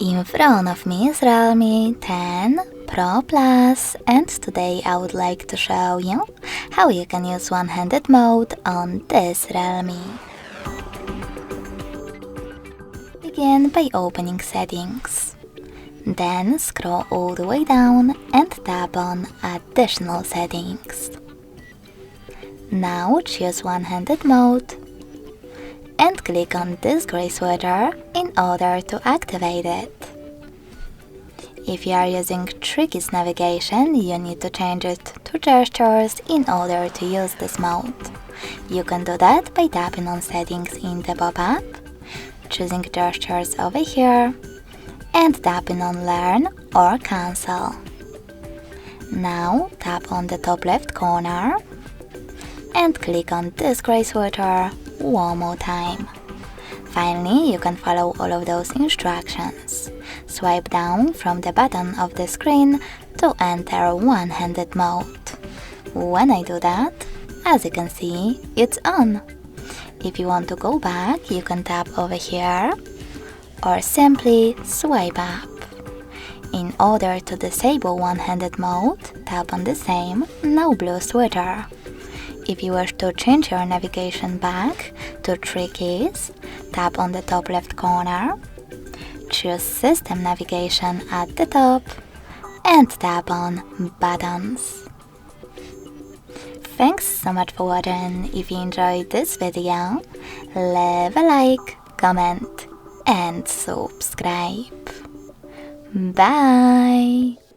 In front of me is Realme 10 Pro Plus, and today I would like to show you how you can use one-handed mode on this Realme. Begin by opening Settings. Then scroll all the way down and tap on Additional Settings. Now choose one-handed mode and click on this gray sweater in order to activate it. If you are using Tricky's navigation, you need to change it to gestures in order to use this mode. You can do that by tapping on Settings in the pop-up, choosing gestures over here, and tapping on Learn or Cancel. Now tap on the top left corner and click on this gray sweater one more time. Finally, you can follow all of those instructions. Swipe down from the bottom of the screen to enter one-handed mode. When I do that, as you can see, it's on. If you want to go back, you can tap over here or simply swipe up. In order to disable one-handed mode, tap on the same, now blue sweater. If you wish to change your navigation back to Tricky's, tap on the top left corner, choose System Navigation at the top, and tap on Buttons. Thanks so much for watching. If you enjoyed this video, leave a like, comment, and subscribe. Bye!